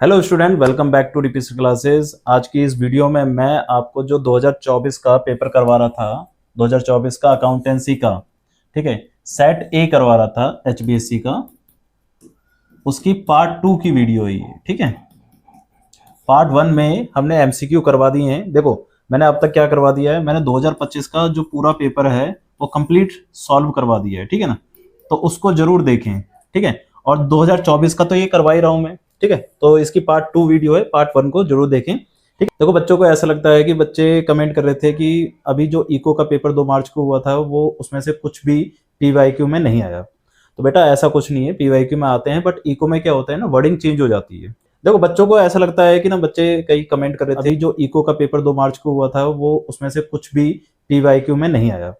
Hello student, welcome back to DPC classes. आज की इस वीडियो में मैं आपको जो 2024 का पेपर करवा रहा था, 2024 का अकाउंटेंसी का, ठीक है, सेट ए करवा रहा था एचबीएससी का, उसकी पार्ट 2 की वीडियो है ये। ठीक है, पार्ट 1 में हमने एमसीक्यू करवा दिए हैं। देखो मैंने अब तक क्या करवा दिया है, मैंने 2025 का जो पूरा पेपर है वो कंप्लीट सॉल्व करवा दिया है। ठीक है ना, तो उसको जरूर देखें। ठीक है, और 2024 का तो ये करवा ही रहा हूं मैं। ठीक है, तो इसकी पार्ट 2 वीडियो है, पार्ट 1 को जरूर देखें। ठीक है, देखो बच्चों को ऐसा लगता है कि बच्चे कमेंट कर रहे थे कि अभी जो इको का पेपर 2 मार्च को हुआ था वो उसमें से कुछ भी पीवाईक्यू में नहीं आया। तो बेटा ऐसा कुछ नहीं है, पीवाईक्यू में आते हैं, बट इको में क्या होता है ना, वर्डिंग चेंज हो जाती है। देखो बच्चों को ऐसा लगता है कि ना, बच्चे कई कमेंट कर रहे थे जो इको का पेपर 2 मार्च को हुआ था वो उसमें से कुछ भी पीवाईक्यू में नहीं आया।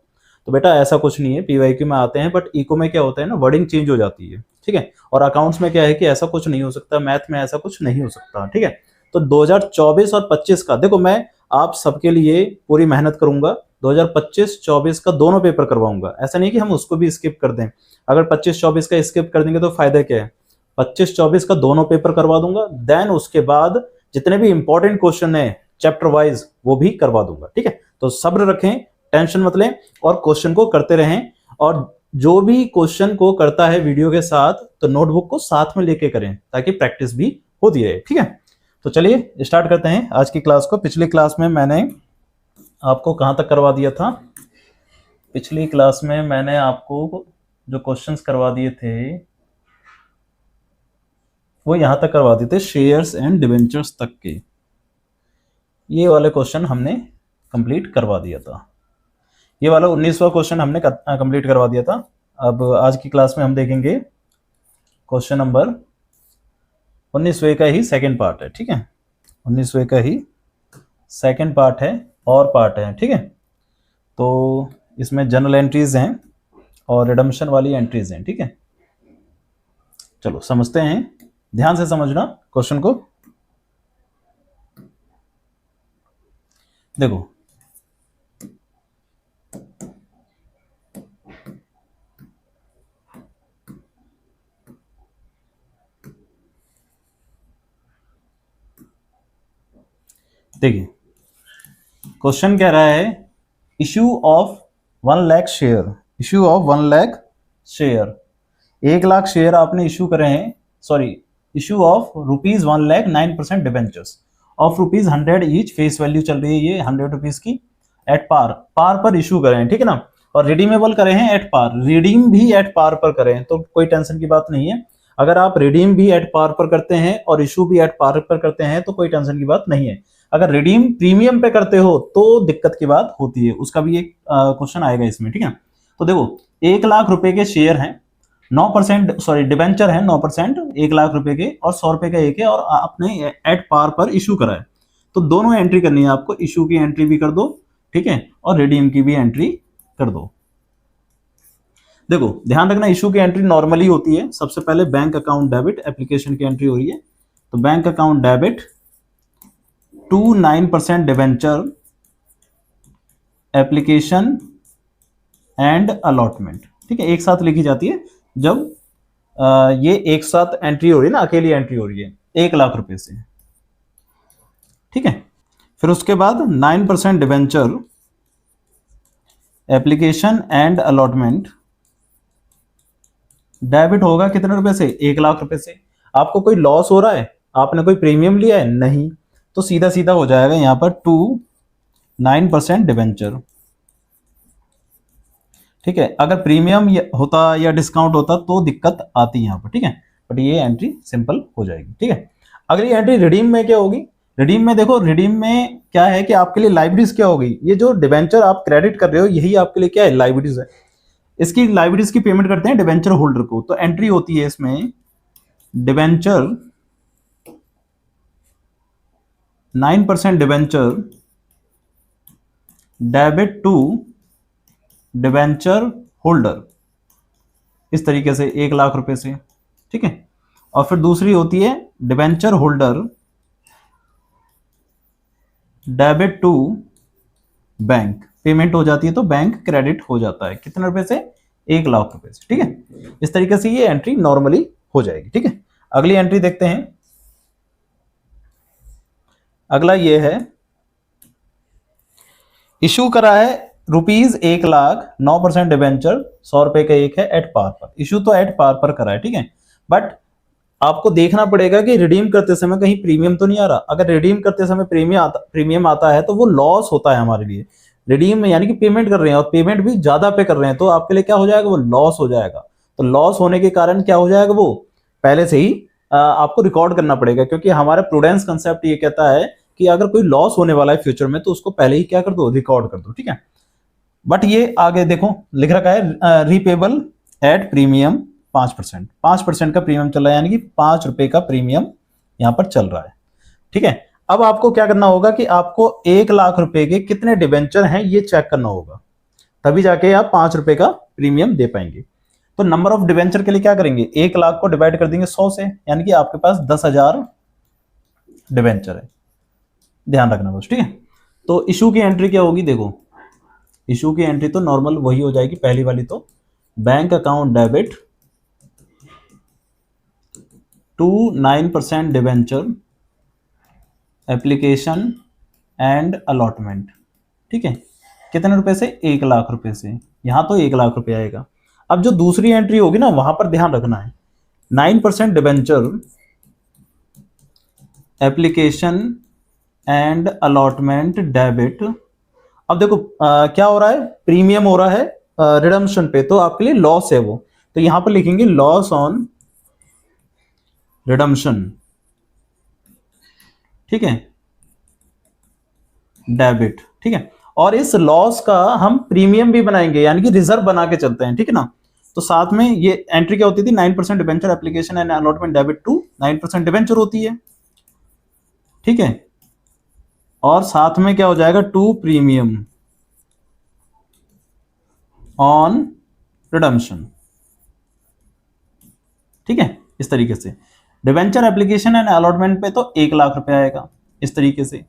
तो बेटा ऐसा कुछ नहीं है, पीवाईक्यू में आते हैं, बट इको में क्या होता है ना, वर्डिंग चेंज हो जाती है। ठीक है, और अकाउंट्स में क्या है कि ऐसा कुछ नहीं हो सकता, मैथ में ऐसा कुछ नहीं हो सकता। ठीक है, तो 2024 और 25 का देखो मैं आप सबके लिए पूरी मेहनत करूंगा। 2025-24 का दोनों पेपर करवाऊंगा, ऐसा नहीं कि हम उसको भी स्किप कर दें। अगर 25-24 का स्किप कर देंगे तो फायदा क्या है। 25-24 का दोनों पेपर करवा दूंगा, देन उसके बाद जितने भी इंपॉर्टेंट क्वेश्चन है चैप्टर वाइज वो भी करवा दूंगा। ठीक है, तो सब्र रखें, टेंशन मत लें और क्वेश्चन को करते रहें। और जो भी क्वेश्चन को करता है वीडियो के साथ तो नोटबुक को साथ में लेके करें ताकि प्रैक्टिस भी होती रहे। ठीक है, तो चलिए स्टार्ट करते हैं आज की क्लास को। पिछली क्लास में मैंने आपको कहां तक करवा दिया था, पिछली क्लास में मैंने आपको जो क्वेश्चंस करवा दिए थे वो यहां तक करवा दिए थे, शेयर्स एंड डिवेंचर्स तक के। ये वाले क्वेश्चन हमने कंप्लीट करवा दिया था, ये वाला 19वां क्वेश्चन हमने कंप्लीट करवा दिया था। अब आज की क्लास में हम देखेंगे क्वेश्चन नंबर 19वें का ही सेकंड पार्ट है। ठीक है, 19वें का ही सेकंड पार्ट है और पार्ट है। ठीक है, तो इसमें जनरल एंट्रीज हैं और रिडम्पशन वाली एंट्रीज हैं। ठीक है, चलो समझते हैं, ध्यान से समझना क्वेश्चन को। देखो देखिए क्वेश्चन कह रहा है issue of 1 lakh share, issue of 1 lakh share, 1 lakh share आपने इश्यू करे हैं, sorry issue of ₹1 lakh 9% debentures of ₹100 each, face value चल रही है ये 100 रुपीज की, एट पार, पार पर इशू करें। ठीक है ना, और रिडीमेबल करें हैं एट पार, रिडीम भी एट पार पर करें तो कोई टेंशन की बात नहीं है। अगर आप रिडीम भी एट पार पर करते हैं और इशू भी एट पार पर करते हैं तो कोई टेंशन की बात नहीं है। अगर रिडीम प्रीमियम पे करते हो तो दिक्कत की बात होती है, उसका भी एक क्वेश्चन आएगा इसमें। ठीक है, तो देखो 1 लाख रुपए के शेयर हैं, 9%, सॉरी डिबेंचर है 9%, 1 लाख रुपए के और 100 रुपए का एक है, और आपने एट पार पर इशू करा है तो दोनों एंट्री करनी है आपको, इशू की एंट्री भी कर दो, ठीक है, और रिडीम की भी एंट्री कर दो। देखो ध्यान रखना, इशू की एंट्री नॉर्मली होती है, सबसे पहले बैंक अकाउंट डेबिट, एप्लीकेशन की एंट्री हो रही है, तो bank account debit to 9% debenture, application and allotment. ठीक है, एक साथ लिखी जाती है जब ये एक साथ एंट्री हो रही है ना, अकेली एंट्री हो रही है 1 लाख रुपए से। ठीक है, फिर उसके बाद 9% debenture, application and allotment, debit होगा कितने रुपए से, 1 लाख रुपए से। आपको कोई लॉस हो रहा है, आपने कोई प्रीमियम लिया है, नहीं, तो सीधा सीधा हो जाएगा यहां पर टू 9% डिबेंचर। ठीक है, अगर प्रीमियम होता या डिस्काउंट होता तो दिक्कत आती यहां पर। ठीक है, बट ये एंट्री सिंपल हो जाएगी। ठीक है, अगली एंट्री रिडीम में क्या होगी, रिडीम में देखो, रिडीम में क्या है कि आपके लिए लाइबिलिटीज क्या होगी, ये जो डिबेंचर आप क्रेडिट कर रहे हो यही आपके लिए क्या है, लाइबिलिटीज है। इसकी लाइबिलिटीज की पेमेंट करते हैं डिबेंचर होल्डर को, तो एंट्री होती है इसमें debenture 9% debenture debit to debenture holder, इस तरीके से 1 लाख रुपए से। ठीक है, और फिर दूसरी होती है debenture holder debit to bank, payment हो जाती है तो बैंक क्रेडिट हो जाता है, कितने रुपए से, 1 लाख रुपए से। ठीक है, इस तरीके से ये एंट्री नॉर्मली हो जाएगी। ठीक है, अगली एंट्री देखते हैं, अगला ये है, इशू करा है ₹1,00,000 9% डिबेंचर, 100 रुपए का एक है एट पार पर। इशू तो एट पार पर करा है, ठीक है, बट आपको देखना पड़ेगा कि रिडीम करते समय कहीं प्रीमियम तो नहीं आ रहा। अगर रिडीम करते समय प्रीमियम आता है तो वो लॉस होता है हमारे लिए। रिडीम में यानी कि पेमेंट कर रहे हैं और पेमेंट भी ज्यादा पे कर रहे हैं, तो आपके लिए क्या हो जाएगा, वो लॉस हो जाएगा। तो लॉस होने के कारण क्या हो जाएगा, वो पहले से ही आपको रिकॉर्ड करना पड़ेगा, क्योंकि हमारा प्रूडेंस कंसेप्ट ये कहता है कि अगर कोई लॉस होने वाला है फ्यूचर में तो उसको पहले ही क्या कर दो, रिकॉर्ड कर दो, ठीक है। बट ये आगे देखो लिख रखा है रीपेबल एट प्रीमियम 5%, 5% का प्रीमियम चल रहा है, यानी कि ₹5 का प्रीमियम यहां पर चल रहा है, ठीक है। अब आपको क्या करना होगा कि आपको ₹1,00,000 के कितने डिबेंचर हैं ये चेक करना होगा, तभी जाके आप ₹5 का प्रीमियम दे पाएंगे। तो नंबर ऑफ डिबेंचर के लिए क्या करेंगे, 1,00,000 को डिवाइड कर देंगे 100 से, यानी कि आपके पास 10,000 डिबेंचर है, ध्यान रखना बस, ठीक है। तो इशू की एंट्री क्या होगी, देखो इशू की एंट्री तो नॉर्मल वही हो जाएगी, पहली वाली तो bank account debit to 9% debenture application and allotment, ठीक है। कितने रुपए से, ₹1,00,000 से, यहां तो ₹1,00,000 आएगा। अब जो दूसरी एंट्री होगी ना, वहां पर ध्यान रखना है, 9% debenture application and allotment debit. अब देखो क्या हो रहा है, प्रीमियम हो रहा है रिडम्पशन पे, तो आपके लिए लॉस है वो, तो यहां पर लिखेंगे लॉस ऑन रिडम्पशन, ठीक है, डेबिट, ठीक है। और इस लॉस का हम प्रीमियम भी बनाएंगे, यानी कि रिजर्व बना के चलते हैं, ठीक है ना। तो साथ में ये एंट्री क्या होती थी, 9% debenture application and allotment debit to 9% debenture होती है, ठीक है। और साथ में क्या हो जाएगा, टू प्रीमियम ऑन रिडम्पशन, ठीक है। इस तरीके से डिबेंचर एप्लीकेशन एंड अलॉटमेंट पे तो ₹1,00,000 आएगा, इस तरीके से।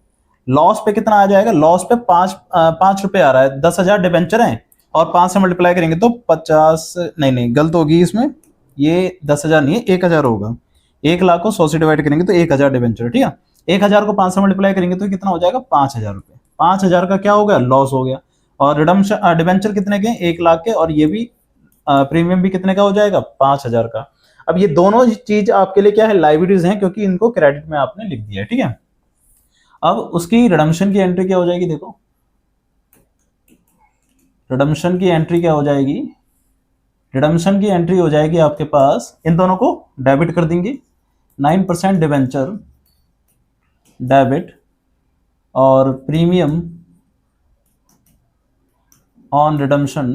लॉस पे कितना आ जाएगा, लॉस पे पांच रुपए आ रहा है, 10,000 डिबेंचर हैं और 5 से मल्टीप्लाई करेंगे तो 50, नहीं गलत होगी इसमें, ये 10,000 नहीं है, 1,000 होगा। 1,00,000 को 100 से डिवाइड करेंगे तो 1,000 डिबेंचर, ठीक है। 1,000 को 5 से मल्टीप्लाई करेंगे तो कितना हो जाएगा, ₹5,000। 5,000 का क्या हो गया, लॉस हो गया। और रिडम्पशन डिबेंचर कितने के, 1,00,000 के, और ये भी प्रीमियम भी कितने का हो जाएगा, 5,000 का। अब ये दोनों चीज आपके लिए क्या है, लाइबिलिटीज हैं, क्योंकि इनको क्रेडिट में आपने लिख दिया है, ठीक है। अब उसकी रिडम्पशन की एंट्री क्या हो जाएगी, देखो रिडम्पशन की एंट्री क्या हो जाएगी, रिडम्पशन की एंट्री हो जाएगी आपके पास, इन दोनों को डेबिट कर देंगे, 9% डिबेंचर डेबिट और premium on redemption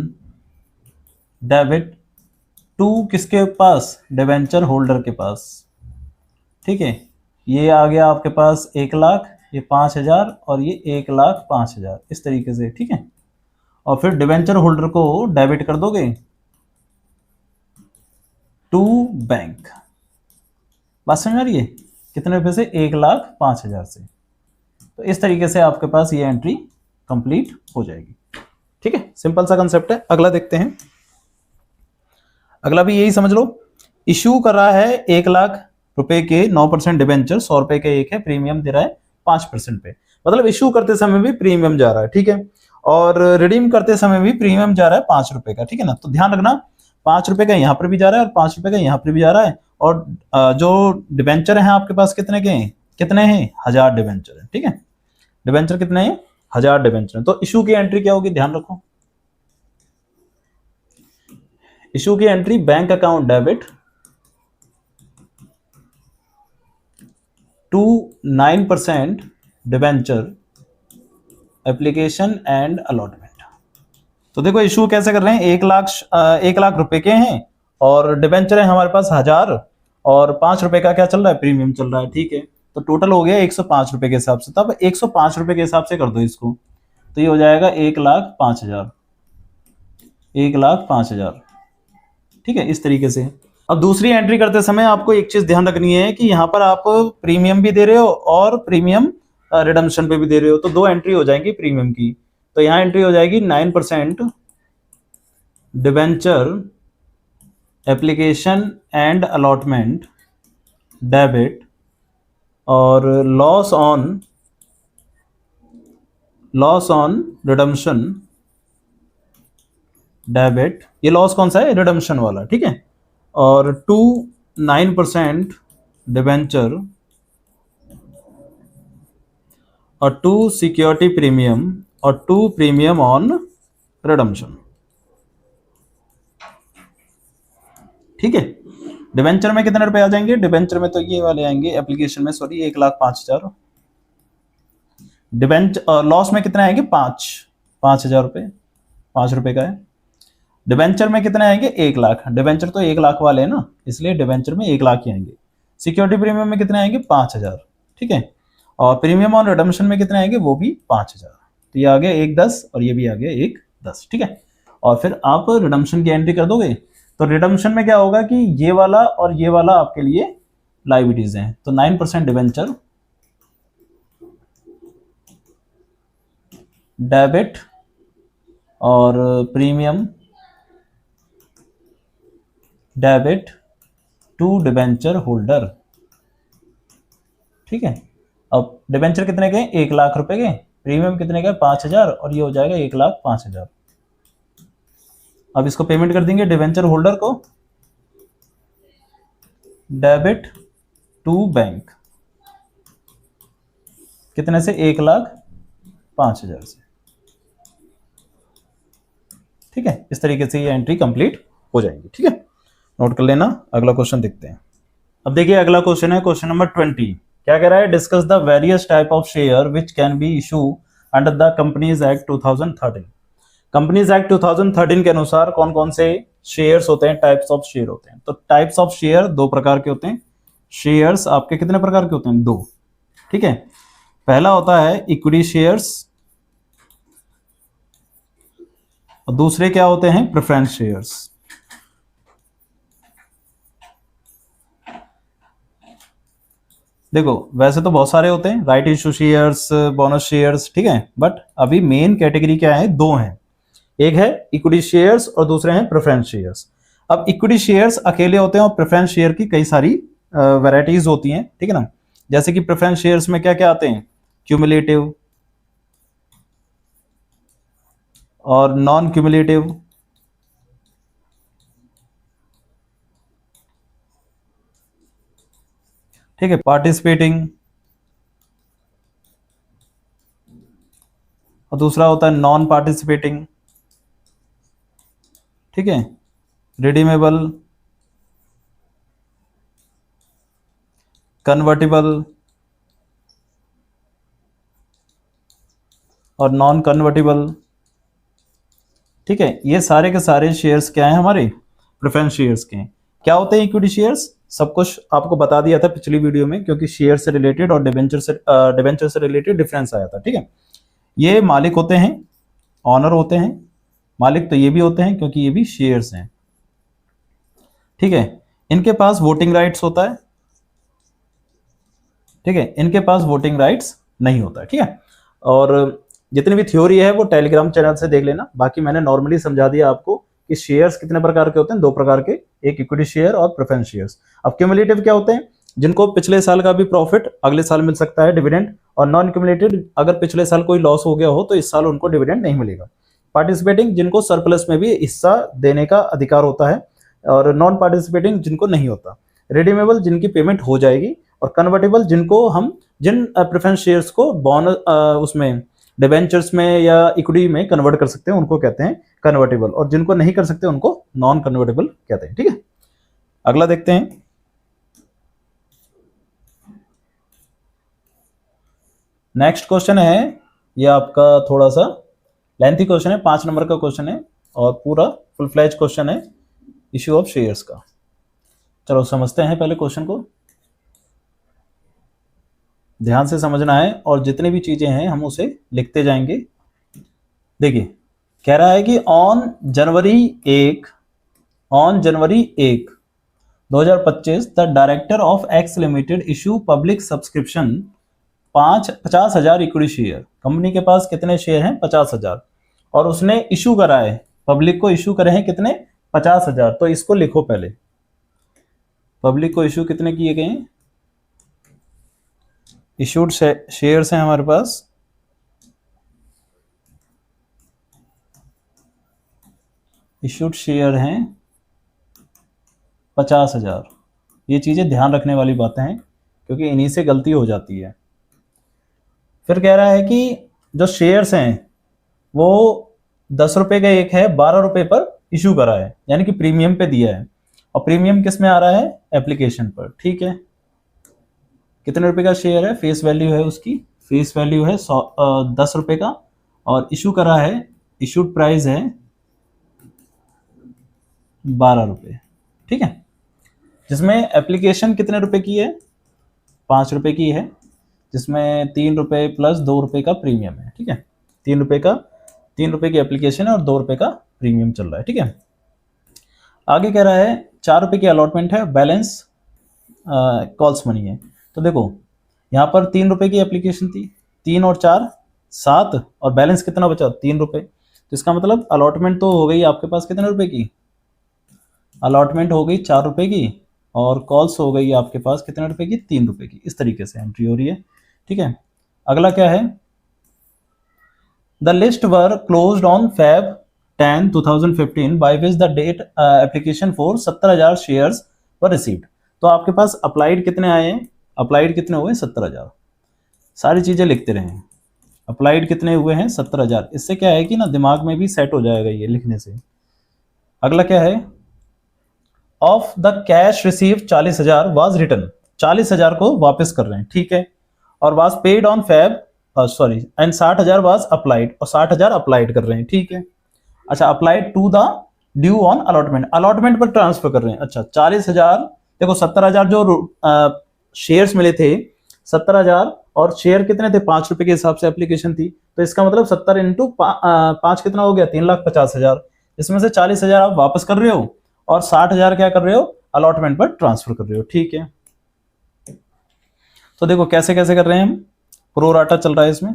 debit to किसके पास, डिबेंचर होल्डर के पास, ठीक है। ये आ गया आपके पास 1,00,000, ये 5,000 और ये 1,05,000 5,000, इस तरीके से, ठीक है। और फिर डिबेंचर होल्डर को डेबिट कर दोगे टू बैंक, बात समझ आ रही है, कितने रुपए से, 1,05,000 से। तो इस तरीके से आपके पास ये एंट्री कंप्लीट हो जाएगी, ठीक है। सिंपल सा कंसेप्ट है। अगला देखते हैं, अगला भी यही समझ लो, इश्यू कर रहा है ₹1,00,000 के 9% डिबेंचर, 100 का एक है, प्रीमियम दे रहा है 5% पे, मतलब इश्यू करते समय भी प्रीमियम जा रहा है, ठीक है। और रिडीम करते समय भी प्रीमियम जा रहा है ₹5 का, ठीक है ना। तो ध्यान रखना, ₹5 का यहाँ पर भी जा रहा है और ₹5 का यहाँ पर भी जा रहा है। और जो डिबेंचर है आपके पास कितने के हैं, कितने हैं, 1,000 डिबेंचर है, ठीक है। डिबेंचर कितने हैं, 1,000 डिबेंचर है। तो इशू की एंट्री क्या होगी, ध्यान रखो, इशू की entry bank account debit to 9% debenture application and allotment. तो देखो इशू कैसे कर रहे हैं, 1,00,000 रुपए के हैं और डिबेंचर है हमारे पास 1,000 और ₹5 का क्या चल रहा है, प्रीमियम चल रहा है, ठीक है। तो टोटल हो गया ₹105 के हिसाब से, तब ₹105 के हिसाब से कर दो इसको, तो ये हो जाएगा 1,05,000, 1,05,000, ठीक है, इस तरीके से। अब दूसरी एंट्री करते समय आपको एक चीज ध्यान रखनी है कि यहाँ पर आप प्रीमियम भी दे रहे हो और प्रीमियम रिडम्पशन पे भी दे रहे हो, तो दो एंट्री हो जाएंगी प्रीमियम की। तो यहाँ एंट्री हो जाएगी 9% debenture application and allotment debit और loss on loss on redemption debit, ये लॉस कौन सा है, रिडम्पशन वाला, ठीक है। और 9% डिबेंचर और 2 सिक्योरिटी प्रीमियम और 2 प्रीमियम ऑन रिडम्पशन, ठीक है। डिबेंचर में कितने रुपए आ जाएंगे, डिबेंचर में तो ये वाले आएंगे एप्लीकेशन में, सॉरी 1,05,000। डिबेंचर लॉस में कितने आएंगे, 5,000 रुपए, 5 रुपए का है। डिबेंचर में कितने आएंगे, 1,00,000। डिबेंचर तो 1,00,000 वाले हैं ना, इसलिए डिबेंचर में 1,00,000 ही आएंगे। सिक्योरिटी प्रीमियम में कितने आएंगे, 5,000, ठीक है। और प्रीमियम ऑन रिडम्पशन में कितने आएंगे, वो भी 5,000। तो ये आ गया 1,10 और ये भी आ गया 1,10, ठीक है। और फिर आप रिडम्पशन की एंट्री कर दोगे। तो रिडम्पशन में क्या होगा कि ये वाला और ये वाला आपके लिए लाइबिलिटीज हैं। तो 9% डिबेंचर डेबिट और premium debit to debenture holder, ठीक है। अब डिबेंचर कितने के, 1,00,000 रुपए के, प्रीमियम कितने का, 5,000, और ये हो जाएगा 1,05,000। अब इसको पेमेंट कर देंगे डिबेंचर होल्डर को, डेबिट टू बैंक, कितने से, 1,05,000 से, ठीक है। इस तरीके से ये एंट्री कंप्लीट हो जाएगी, ठीक है। नोट कर लेना। अगला क्वेश्चन देखते हैं। अब देखिए अगला क्वेश्चन है क्वेश्चन नंबर 20। क्या कह रहा है, discuss the various type of share which can be issue under the companies act 2013। Companies act 2013 के अनुसार कौन कौन से शेयर्स होते हैं, टाइप्स ऑफ शेयर होते हैं। तो टाइप्स ऑफ शेयर 2 प्रकार के होते हैं। शेयर्स आपके कितने प्रकार के होते हैं, 2, ठीक है। पहला होता है इक्विटी शेयर्स और दूसरे क्या होते हैं, प्रेफरेंस शेयर्स। देखो वैसे तो बहुत सारे होते हैं, right issue shares, bonus shares, ठीक है। बट अभी मेन कैटेगरी क्या है, 2 हैं। एक है इक्विटी शेयर्स और दूसरे हैं प्रेफरेंस शेयर्स। अब इक्विटी शेयर्स अकेले होते हैं और प्रेफरेंस शेयर की कई सारी वैरायटीज होती हैं, ठीक है ना। जैसे कि प्रेफरेंस शेयर्स में क्या क्या आते हैं, क्यूमुलेटिव और नॉन क्यूमुलेटिव, ठीक है, पार्टिसिपेटिंग, और दूसरा होता है नॉन पार्टिसिपेटिंग, ठीक है, रिडीमेबल, कन्वर्टिबल और नॉन कन्वर्टिबल, ठीक है। ये सारे के सारे शेयर्स क्या हैं, हमारे प्रेफरेंस शेयर्स के हैं। क्या होते हैं इक्विटी शेयर्स, सब कुछ आपको बता दिया था पिछली वीडियो में, क्योंकि शेयर से रिलेटेड और डिबेंचर से रिलेटेड डिफरेंस आया था, ठीक है। ये मालिक होते हैं, ऑनर होते हैं, मालिक तो ये भी होते हैं क्योंकि ये भी शेयर्स हैं, ठीक है। इनके पास वोटिंग राइट्स होता है, ठीक है, इनके पास वोटिंग राइट्स नहीं होता है, ठीक है। और जितनी भी थ्योरी है वो टेलीग्राम चैनल से देख लेना। बाकी मैंने नॉर्मली समझा दिया आपको कि शेयर्स कितने प्रकार के होते हैं, 2 प्रकार के, एक इक्विटी शेयर और प्रेफरेंस शेयर्स। अब क्यूमुलेटिव क्या होते हैं, जिनको पिछले साल का भी प्रॉफिट अगले साल मिल सकता है, डिविडेंड। और नॉन क्यूमुलेटिव, अगर पिछले साल कोई लॉस हो गया हो तो इस साल उनको डिविडेंड नहीं मिलेगा। पार्टिसिपेटिंग, जिनको सरप्लस में भी हिस्सा देने का अधिकार होता है, और नॉन पार्टिसिपेटिंग जिनको नहीं होता। रिडीमेबल, जिनकी पेमेंट हो जाएगी। और कन्वर्टेबल, जिनको हम जिन प्रेफरेंस शेयर्स को बोनस उसमें डिबेंचर्स में या इक्विटी में कन्वर्ट कर सकते हैं उनको कहते हैं कन्वर्टेबल, और जिनको नहीं कर सकते उनको नॉन कन्वर्टेबल कहते हैं, ठीक है। अगला देखते हैं। नेक्स्ट क्वेश्चन है, ये आपका थोड़ा सा लेंथी क्वेश्चन है, 5 नंबर का क्वेश्चन है और पूरा फुल फ्लैज क्वेश्चन है इश्यू ऑफ शेयर्स का। चलो समझते हैं पहले क्वेश्चन को, ध्यान से समझना है और जितनी भी चीजें हैं हम उसे लिखते जाएंगे। देखिए कह रहा है कि on January 1 2025 the director of x limited issue public subscription 50,000 equity share. Company के पास कितने शेयर हैं, 50,000, और उसने इशू करा है, पब्लिक को इशू करे हैं कितने, 50,000। तो इसको लिखो पहले, पब्लिक को इशू कितने किए गए हैं, इशूड शेयर्स हैं हमारे पास इशूड शेयर हैं 50,000। ये चीज़ें ध्यान रखने वाली बातें हैं क्योंकि इन्हीं से गलती हो जाती है। फिर कह रहा है कि जो शेयर्स हैं वो 10 रुपये का एक है, 12 रुपये पर इशू करा है, यानी कि प्रीमियम पे दिया है। और प्रीमियम किस में आ रहा है? एप्लीकेशन पर। ठीक है, कितने रुपए का शेयर है? फेस वैल्यू है उसकी, फेस वैल्यू है 10 रुपये का, और इशू करा है, इशूड प्राइस है 12 रुपये। ठीक है, जिसमें एप्लीकेशन कितने रुपए की है? 5 रुपये की है, जिसमें 3 रुपये प्लस 2 रुपये का प्रीमियम है। ठीक है, 3 रुपये की एप्लीकेशन है और 2 रुपये का प्रीमियम चल रहा है। ठीक है, आगे कह रहा है 4 रुपये की अलॉटमेंट है, बैलेंस कॉल्स मनी है। तो देखो यहाँ पर 3 रुपये की एप्लीकेशन थी, 3 और 4 7, और बैलेंस कितना बचा? 3 रुपये। तो इसका मतलब अलॉटमेंट तो हो गई आपके पास कितने रुपए की? अलॉटमेंट हो गई 4 रुपये की, और कॉल्स हो गई आपके पास कितने रुपए की? 3 रुपये की। इस तरीके से एंट्री हो रही है। ठीक है, अगला क्या है? The list were closed on Feb 10, 2015 by which the date application for 17,000 shares were received. तो आपके पास अप्लाइड कितने आए हैं? अप्लाइड कितने हुए? 17,000। सारी चीजें लिखते रहें। अप्लाइड कितने हुए हैं? 17,000। इससे क्या है कि ना दिमाग में भी सेट हो जाएगा ये लिखने से। अगला क्या है? Of the cash receive 40,000 was return. 40,000 को वापस कर रहे हैं। ठीक है, और was paid on Feb sorry and 60,000 was applied, और 60,000 अप्लाइड कर रहे हैं। ठीक है, अच्छा, applied to the due on allotment, allotment पर ट्रांसफर कर रहे हैं। अच्छा, 40,000, देखो 17,000 जो शेयर्स मिले थे 17,000, और शेयर कितने थे? 5 रुपए के हिसाब से एप्लीकेशन थी, तो इसका मतलब 70 इंटू 5 कितना हो गया? 3,50,000। इसमें से 40,000 आप वापस कर रहे हो, और 60,000 क्या कर रहे हो? अलॉटमेंट पर ट्रांसफर कर रहे हो। ठीक है, तो देखो कैसे कैसे कर रहे हैं हम, प्रोराटा चल रहा है इसमें।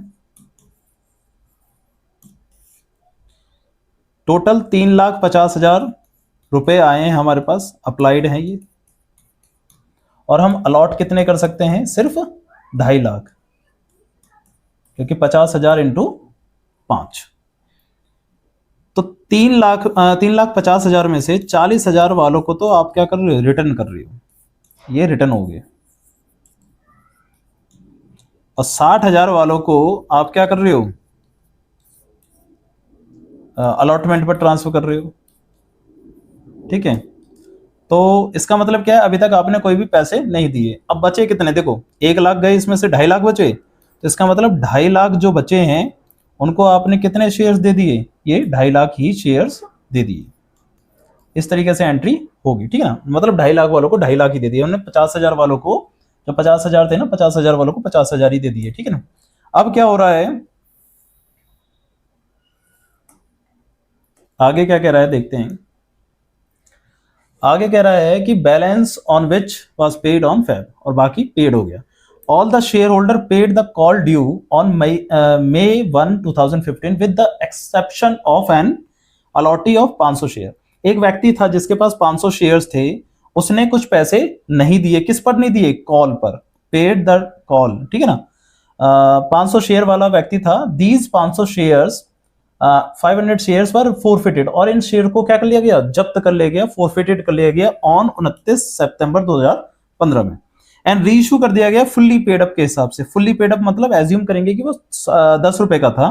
टोटल 3,50,000 रुपए आए हैं हमारे पास, अप्लाइड है ये, और हम अलॉट कितने कर सकते हैं? सिर्फ 2.5 लाख, क्योंकि 50,000 इंटू 5। तो 3,50,000 में से 40,000 वालों को तो आप क्या कर रहे हो? रिटर्न कर रहे हो, ये रिटर्न हो गए, और 60,000 वालों को आप क्या कर रहे हो? अलॉटमेंट पर ट्रांसफर कर रहे हो। ठीक है, तो इसका मतलब क्या है? अभी तक आपने कोई भी पैसे नहीं दिए। अब बचे कितने? देखो 1 लाख गए, इसमें से 2.5 लाख बचे, तो इसका मतलब 2.5 लाख जो बचे हैं उनको आपने कितने शेयर्स दे दिए? ये 2.5 लाख ही शेयर्स दे दिए। इस तरीके से एंट्री होगी। ठीक है ना, मतलब 2.5 लाख वालों को 2.5 लाख ही दे दिए हमने, 50,000 वालों को, जो 50,000 थे ना, 50,000 वालों को 50,000 ही दे दिए। ठीक है ना, अब क्या हो रहा है? आगे क्या कह रहा है देखते हैं। आगे कह रहा है कि balance on which was paid on Feb, और बाकी पेड हो गया। All the share holder paid the call due on May 1, 2015 with the exception of an allottee of 500 share. एक व्यक्ति था जिसके पास 500 शेयर्स थे, उसने कुछ पैसे नहीं दिए। किस पर नहीं दिए? कॉल पर, पेड द कॉल। ठीक है ना, 500 शेयर वाला व्यक्ति था। दीज 500 शेयर्स 500 शेयर्स पर फोरफिटेड, और इन शेयर को क्या कर लिया गया? जब्त कर लिया गया, फोरफिटेड कर लिया गया ऑन 29 सितंबर 2015 में, एंड रीइश्यू कर दिया गया फुल्ली पेड अप के हिसाब से। फुल्ली पेड अप मतलब एज्यूम करेंगे कि वो 10 रुपए का था,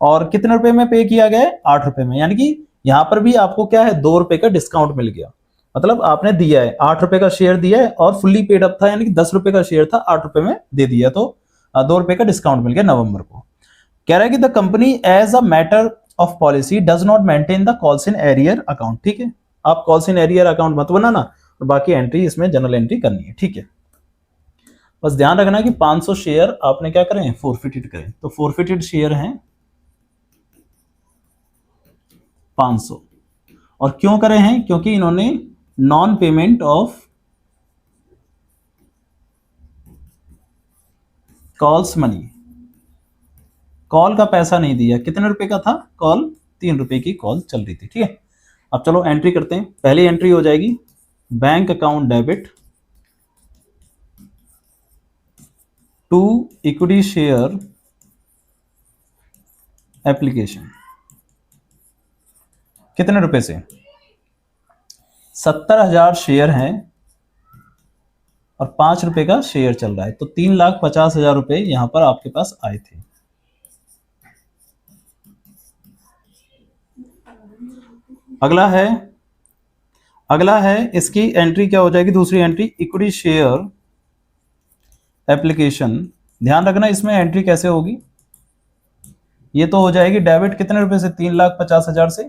और कितने रुपए में पे किया गया है? 8 रुपए में, यानी कि यहां पर भी आपको क्या है? 2 रुपए का डिस्काउंट मिल गया। मतलब आपने दिया है 8 रुपए का शेयर दिया है, और फुल्ली पेड अप था, यानी कि 10 रुपए का शेयर था, 8 रुपए में दे दिया, तो 2 रुपए का डिस्काउंट मिल गया नवंबर को। कह रहा है कि the company as a matter of policy does not maintain the calls in arrear account. ठीक है, आप कॉल्स इन एरियर अकाउंट मत बनाना, और बाकी एंट्री इसमें जनरल एंट्री करनी है। ठीक है, बस ध्यान रखना कि 500 शेयर आपने क्या करें? फोरफिटेड करें। तो फोरफिटेड शेयर हैं 500, और क्यों करे हैं? क्योंकि इन्होंने non payment of calls money, call का पैसा नहीं दिया। कितने रुपए का था कॉल? 3 रुपए की कॉल चल रही थी। ठीक है, अब चलो एंट्री करते हैं। पहली एंट्री हो जाएगी bank account debit to equity share application. कितने रुपए से? 70,000 शेयर हैं और 5 रुपए का शेयर चल रहा है, तो 3,50,000 रुपए यहां पर आपके पास आए थे। अगला है इसकी एंट्री क्या हो जाएगी, दूसरी एंट्री इक्विटी शेयर एप्लीकेशन। ध्यान रखना इसमें एंट्री कैसे होगी, ये तो हो जाएगी डेबिट कितने रुपए से, 3,50,000 से,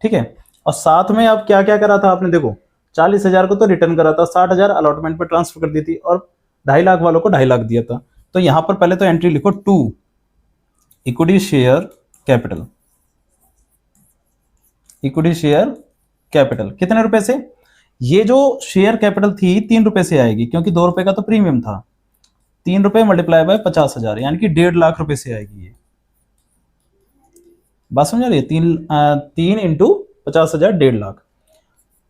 ठीक है। और साथ में अब क्या क्या करा था आपने, देखो 40,000 को तो रिटर्न करा था, 60,000 अलॉटमेंट पर ट्रांसफर कर दी थी और 2.5 लाख वालों को 2.5 लाख दिया था। तो यहां पर पहले तो एंट्री लिखो to equity share capital, equity share capital कितने रुपए से, ये जो शेयर कैपिटल थी 3 रुपए से आएगी क्योंकि 2 रुपए का तो प्रीमियम था, 3 रुपए मल्टीप्लाई बाय 50,000 यानी कि 1.5 लाख रुपए से आएगी। ये बात समझ रही है, 3 into 50,000 1.5 lakh.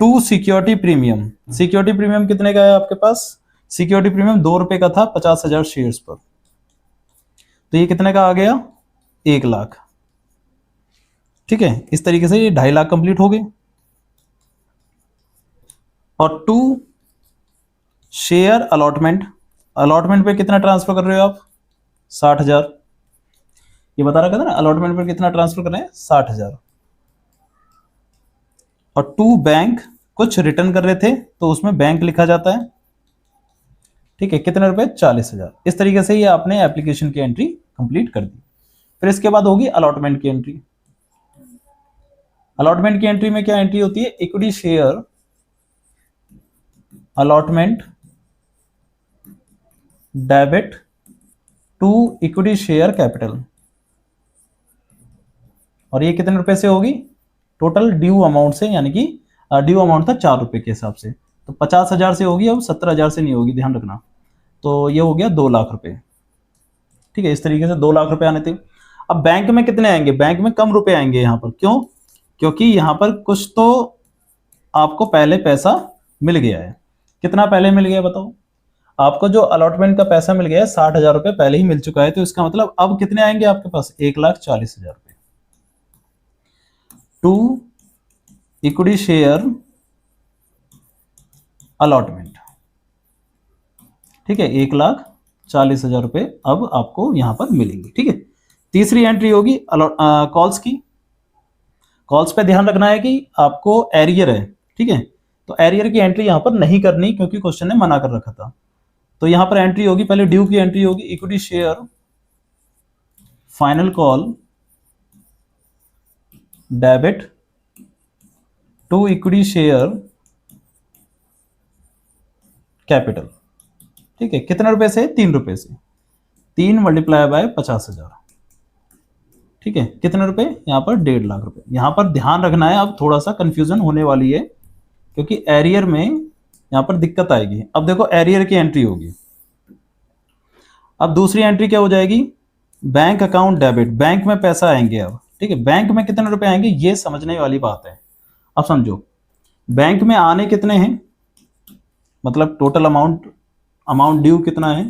To security premium, security premium कितने का है आपके पास, सिक्योरिटी प्रीमियम 2 रुपए का था 50,000 शेयर्स पर, तो ये कितने का आ गया 1 लाख, ठीक है। इस तरीके से ये 2.5 लाख कंप्लीट हो गए। और टू शेयर अलॉटमेंट, अलॉटमेंट पे कितना ट्रांसफर कर रहे हो आप, 60,000, ये बता रखा था ना अलॉटमेंट पर कितना ट्रांसफर कर रहे हैं 60,000। और टू बैंक, कुछ रिटर्न कर रहे थे तो उसमें बैंक लिखा जाता है, ठीक है, कितने रुपए 40,000। इस तरीके से ये आपने एप्लीकेशन की एंट्री कंप्लीट कर दी। फिर इसके बाद होगी अलॉटमेंट की एंट्री। अलॉटमेंट की एंट्री में क्या एंट्री होती है, equity share allotment debit to equity share capital, और ये कितने रुपए से होगी, टोटल ड्यू अमाउंट से, यानी कि ड्यू अमाउंट था 4 रुपए के हिसाब से, तो 50,000 से होगी, अब 70,000 से नहीं होगी, ध्यान रखना। तो ये हो गया 2 लाख रुपए, ठीक है। इस तरीके से 2 लाख रुपए आने थे। अब बैंक में कितने आएंगे, बैंक में कम रुपए आएंगे यहाँ पर, क्यों, क्योंकि यहाँ पर कुछ तो आपको पहले पैसा मिल गया है। कितना पहले मिल गया बताओ, आपको जो अलॉटमेंट का पैसा मिल गया है 60,000 रुपए पहले ही मिल चुका है, तो इसका मतलब अब कितने आएंगे आपके पास, 1,40,000 रुपए। टू इक्विटी शेयर अलॉटमेंट, ठीक है, 1,40,000 रुपए अब आपको यहां पर मिलेंगे, ठीक है। तीसरी एंट्री होगी कॉल्स की। कॉल्स पे ध्यान रखना है कि आपको एरियर है, ठीक है, तो एरियर की एंट्री यहां पर नहीं करनी क्योंकि क्वेश्चन ने मना कर रखा था। तो यहां पर एंट्री होगी, पहले ड्यू की एंट्री होगी, equity share final call debit to equity share capital, ठीक है, कितने रुपए से, 3 रुपए से, 3 मल्टीप्लाई बाय 50,000, ठीक है, कितने रुपए यहाँ पर 1.5 लाख रुपए। यहाँ पर ध्यान रखना है, अब थोड़ा सा कंफ्यूजन होने वाली है क्योंकि एरियर में यहाँ पर दिक्कत आएगी। अब देखो एरियर की एंट्री होगी, अब दूसरी एंट्री क्या हो जाएगी, बैंक अकाउंट डेबिट, बैंक में पैसा आएंगे अब, ठीक है, बैंक में कितने रुपए आएंगे ये समझने वाली बात है। अब समझो बैंक में आने कितने हैं, मतलब टोटल अमाउंट ड्यू कितना है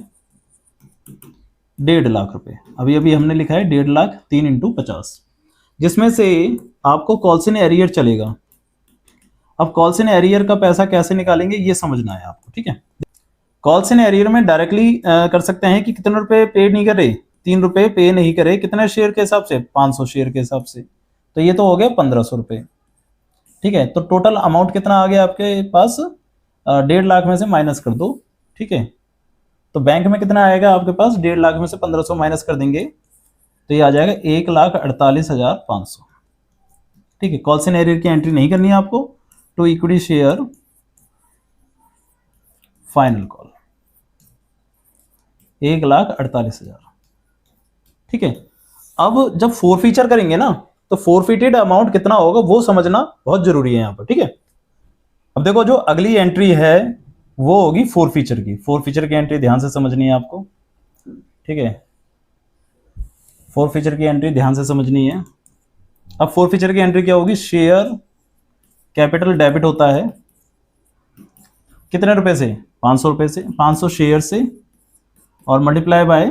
1.5 लाख रुपए, अभी अभी हमने लिखा है 1.5 लाख, 3 इंटू 50, जिसमें से आपको कॉल्सन एरियर चलेगा। अब कॉल्सन एरियर का पैसा कैसे निकालेंगे ये समझना है आपको, ठीक है। कॉल्सन एरियर में डायरेक्टली कर सकते हैं कि कितने रुपए पे नहीं करे, 3 रुपए पे नहीं करे, कितने शेयर के हिसाब से, 500 शेयर के हिसाब से, तो ये तो हो गया 1,500 रुपए, ठीक है। तो टोटल अमाउंट कितना आ गया आपके पास, 1.5 लाख में से माइनस कर दो, ठीक है। तो बैंक में कितना आएगा आपके पास, 1.5 लाख में से 1,500 माइनस कर देंगे तो ये आ जाएगा 1,48,500, ठीक है। कॉल्सन एरियर की एंट्री नहीं करनी है आपको, to equity share final call 1,48,000, ठीक है। अब जब फोरफीचर करेंगे ना तो फोरफिटेड अमाउंट कितना होगा वो समझना बहुत जरूरी है यहाँ पर, ठीक है। अब देखो जो अगली एंट्री है वो होगी फोरफीचर की, फोरफीचर की एंट्री ध्यान से समझनी है आपको, ठीक है, फोरफीचर की एंट्री ध्यान से समझनी है। अब फोरफीचर की एंट्री क्या होगी, शेयर कैपिटल डेबिट होता है कितने रुपए से, 500 रुपए से, 500 शेयर से, और मल्टीप्लाई बाय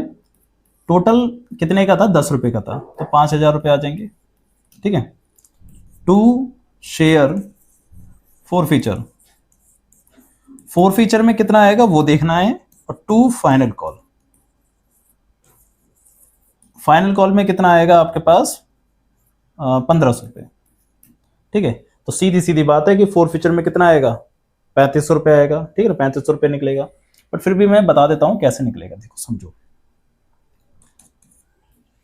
टोटल कितने का था, 10 रुपए का था, तो 5,000 रुपए आ जाएंगे, ठीक है। टू शेयर फोरफीचर, फोरफीचर में कितना आएगा वो देखना है, और to final call, final call में कितना आएगा आपके पास 1500 रुपये। ठीक है, तो सीधी सीधी बात है कि फोरफीचर में कितना आएगा 3500 रुपये आएगा। ठीक है, 3500 रुपये निकलेगा, बट फिर भी मैं बता देता हूं कैसे निकलेगा। देखो समझो,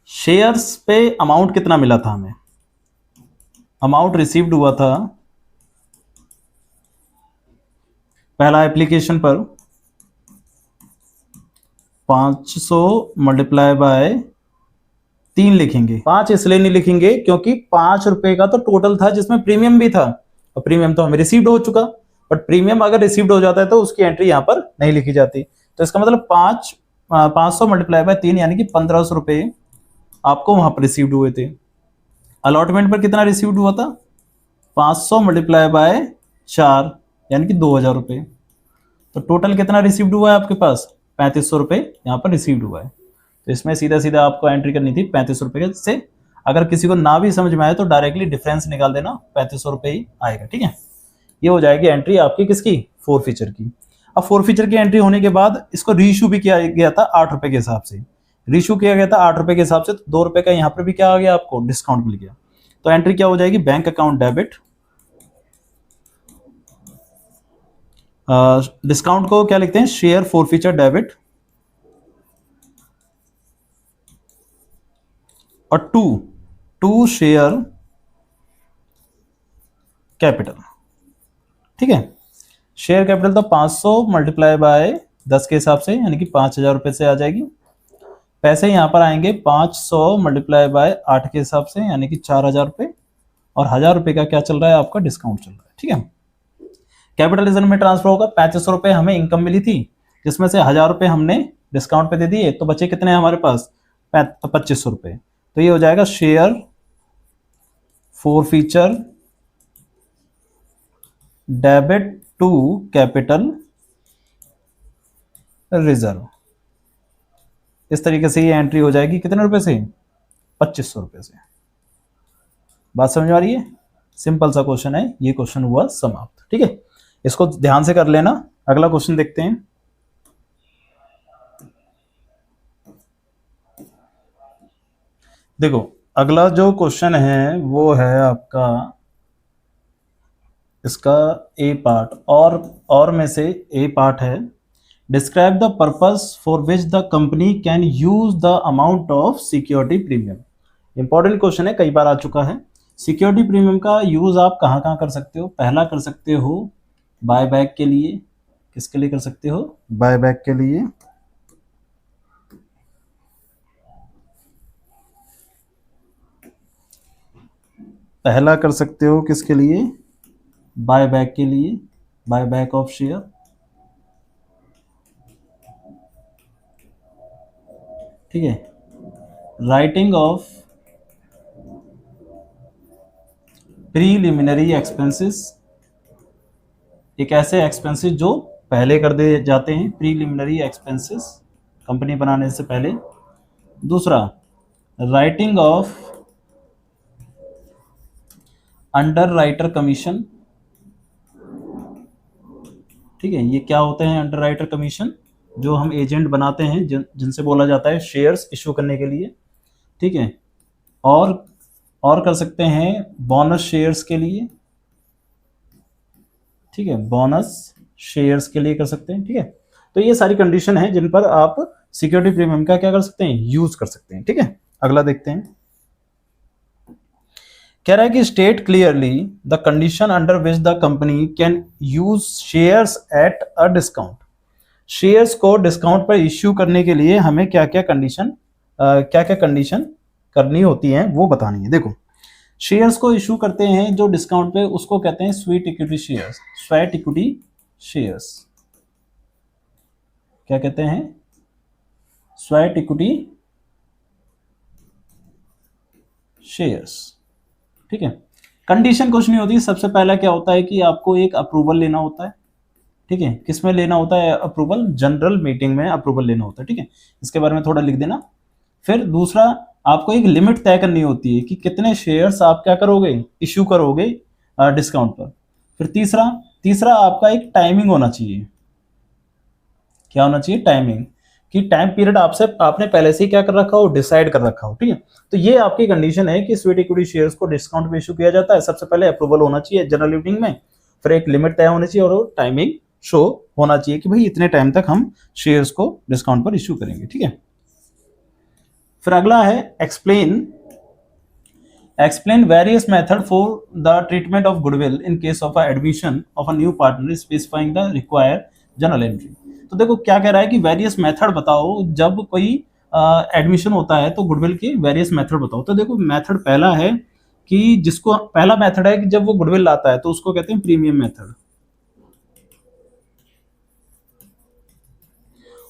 शेयर्स पे अमाउंट कितना मिला था हमें, अमाउंट रिसीव्ड हुआ था पहला एप्लीकेशन पर 500 मल्टीप्लाई बाय 3 लिखेंगे। 5 इसलिए नहीं लिखेंगे क्योंकि 5 रुपए का तो टोटल था जिसमें प्रीमियम भी था, और प्रीमियम तो हमें रिसीव्ड हो चुका, बट प्रीमियम अगर रिसीव्ड हो जाता है तो उसकी एंट्री यहां पर नहीं लिखी जाती। तो इसका मतलब 500 मल्टीप्लाई बाय 3 यानी कि 1500 रुपए आपको वहां पर रिसीव्ड हुए थे। अलॉटमेंट पर कितना रिसीव्ड हुआ था 500 मल्टीप्लाई बाय 4 यानी कि 2000 रुपए। तो टोटल कितना रिसीव्ड हुआ है आपके पास 3500 रुपए यहाँ पर रिसीव्ड हुआ है। तो इसमें सीधा सीधा आपको एंट्री करनी थी 3500 रुपए से। अगर किसी को ना भी समझ में आए तो डायरेक्टली डिफरेंस निकाल देना, 3500 रुपए ही आएगा। ठीक है, ये हो जाएगी एंट्री आपकी किसकी, फोरफीचर की। अब फोरफीचर की एंट्री होने के बाद इसको रीइशू भी किया गया था 8 रुपए के हिसाब से, रीइशू किया गया था 8 रुपए के हिसाब से, तो 2 रुपए का यहाँ पर भी क्या आ गया आपको डिस्काउंट मिल गया। तो एंट्री क्या हो जाएगी, बैंक अकाउंट डेबिट, डिस्काउंट को क्या लिखते हैं शेयर फोरफीचर डेबिट, और टू शेयर कैपिटल। ठीक है, शेयर कैपिटल तो 500 मल्टीप्लाई बाय 10 के हिसाब से यानी कि 5000 रुपए से आ जाएगी। पैसे यहां पर आएंगे 500 मल्टीप्लाई बाय 8 के हिसाब से यानी कि 4000 रुपए, और 1000 रुपए का क्या चल रहा है आपका डिस्काउंट चल रहा है। ठीक है, कैपिटल रिजर्व में ट्रांसफर होगा, 3500 रुपए हमें इनकम मिली थी जिसमें से 1000 रुपए हमने डिस्काउंट पे दे दिए, तो बचे कितने हमारे पास 2500 रुपए। तो ये हो जाएगा share forfeiture debit to capital reserve. इस तरीके से ये एंट्री हो जाएगी कितने रुपए से 2500 रुपए से। बात समझ में आ रही है, सिंपल सा क्वेश्चन है, ये क्वेश्चन हुआ समाप्त। ठीक है, इसको ध्यान से कर लेना। अगला क्वेश्चन देखते हैं। देखो अगला जो क्वेश्चन है वो है आपका इसका ए पार्ट, और में से ए पार्ट है, describe the purpose for which the company can use the amount of security premium. Important question है, कई बार आ चुका है। सिक्योरिटी प्रीमियम का यूज आप कहाँ कहाँ कर सकते हो, पहला कर सकते हो बायबैक के लिए। किसके लिए कर सकते हो, बायबैक के लिए। पहला कर सकते हो किसके लिए, बायबैक के लिए, बायबैक ऑफ शेयर। ठीक है, राइटिंग ऑफ प्रीलिमिनरी एक्सपेंसेस, एक ऐसे एक्सपेंसेस जो पहले कर दिए जाते हैं, प्रीलिमिनरी एक्सपेंसेस कंपनी बनाने से पहले। दूसरा writing of under writer commission. ठीक है, ये क्या होते हैं अंडर राइटर कमीशन, जो हम एजेंट बनाते हैं जिनसे बोला जाता है शेयर्स इशू करने के लिए। ठीक है, और कर सकते हैं बोनस शेयर्स के लिए। ठीक है, बोनस शेयर्स के लिए कर सकते हैं। ठीक है, तो ये सारी कंडीशन है जिन पर आप सिक्योरिटी प्रीमियम का क्या कर सकते हैं, यूज कर सकते हैं। ठीक है, अगला देखते हैं। कह रहा है कि state clearly the condition under which the company can use shares at a discount. Shares को डिस्काउंट पर इश्यू करने के लिए हमें क्या क्या कंडीशन करनी होती है वो बतानी है। देखो शेयर्स को इशू करते हैं जो डिस्काउंट पे, उसको कहते हैं sweet equity shares, sweat equity shares. क्या कहते हैं, स्वेट इक्विटी शेयर्स। ठीक है, कंडीशन कुछ नहीं होती, सबसे पहला क्या होता है कि आपको एक अप्रूवल लेना होता है। ठीक है, किसमें लेना होता है अप्रूवल, जनरल मीटिंग में अप्रूवल लेना होता है। ठीक है, इसके बारे में थोड़ा लिख देना। फिर दूसरा आपको एक लिमिट तय करनी होती है कि कितने शेयर्स आप क्या करोगे, इश्यू करोगे डिस्काउंट पर। फिर तीसरा तीसरा आपका एक टाइमिंग होना चाहिए। क्या होना चाहिए? टाइमिंग, कि टाइम पीरियड आपसे आपने पहले से ही क्या कर रखा हो, डिसाइड कर रखा हो। ठीक है, तो ये आपकी कंडीशन है कि स्वेट इक्विटी शेयर्स को डिस्काउंट पे इशू किया जाता है। सबसे पहले अप्रूवल होना चाहिए जनरल मीटिंग में, फिर एक लिमिट तय होनी चाहिए और टाइमिंग शो होना चाहिए कि भाई इतने टाइम तक हम शेयर्स को डिस्काउंट पर इशू करेंगे। ठीक है, फिर अगला है explain various method for the treatment of goodwill in case of a admission of a new partner specifying the required journal entry। तो देखो क्या कह रहा है कि वेरियस मेथड बताओ जब कोई एडमिशन होता है तो गुडविल की वेरियस मेथड बताओ। तो देखो मेथड पहला है कि जिसको पहला मेथड है कि जब वो गुडविल लाता है तो उसको कहते हैं प्रीमियम मेथड।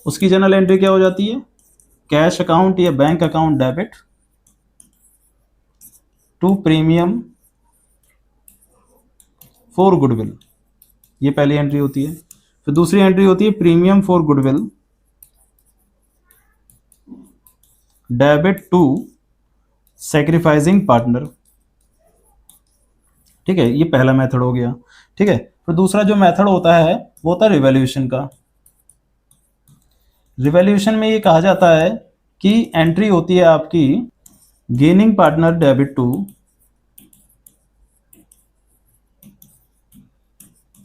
उसकी जर्नल एंट्री क्या हो जाती है? कैश अकाउंट या bank account debit to premium for goodwill, ये पहली एंट्री होती है। फिर दूसरी एंट्री होती है premium for goodwill debit to sacrificing partner. ठीक है, ये पहला मेथड हो गया। ठीक है, फिर दूसरा जो मेथड होता है वो होता है रिवैल्यूएशन का। रिवैल्यूएशन में ये कहा जाता है कि एंट्री होती है आपकी gaining partner debit to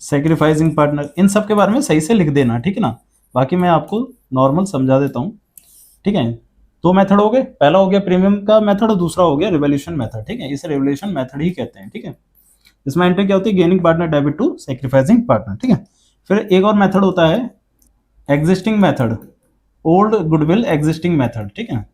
sacrificing partner. इन सब के बारे में सही से लिख देना, ठीक है ना, बाकी मैं आपको नॉर्मल समझा देता हूँ। ठीक है, दो मेथड हो गए, पहला हो गया प्रीमियम का मेथड और दूसरा हो गया रिवैल्यूएशन मेथड। ठीक है, इसे रिवैल्यूएशन मेथड ही कहते हैं। ठीक है, इसमें एंट्री क्या होती है? Gaining partner debit to sacrificing partner. ठीक है, फिर एक और मेथड होता है existing method, old goodwill existing method. ठीक है,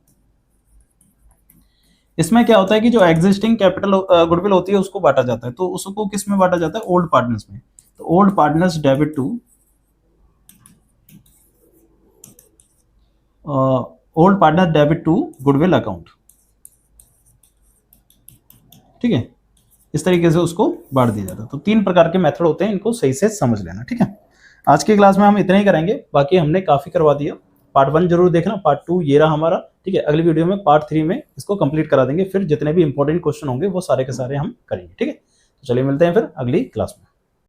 इसमें क्या होता है कि जो एग्जिस्टिंग कैपिटल गुडविल होती है उसको बांटा जाता है। तो उसको किस में बांटा जाता है? ओल्ड पार्टनर्स में। तो old partners debit to old partner debit to goodwill account. ठीक है, इस तरीके से उसको बांट दिया जाता है। तो तीन प्रकार के मेथड होते हैं, इनको सही से समझ लेना। ठीक है, आज की क्लास में हम इतना ही करेंगे, बाकी हमने काफी करवा दिया। पार्ट 1 जरूर देखना, पार्ट 2 ये रहा हमारा। ठीक है, अगली वीडियो में पार्ट 3 में इसको कंप्लीट करा देंगे, फिर जितने भी इंपॉर्टेंट क्वेश्चन होंगे वो सारे के सारे हम करेंगे। ठीक है, तो चलिए मिलते हैं फिर अगली क्लास में।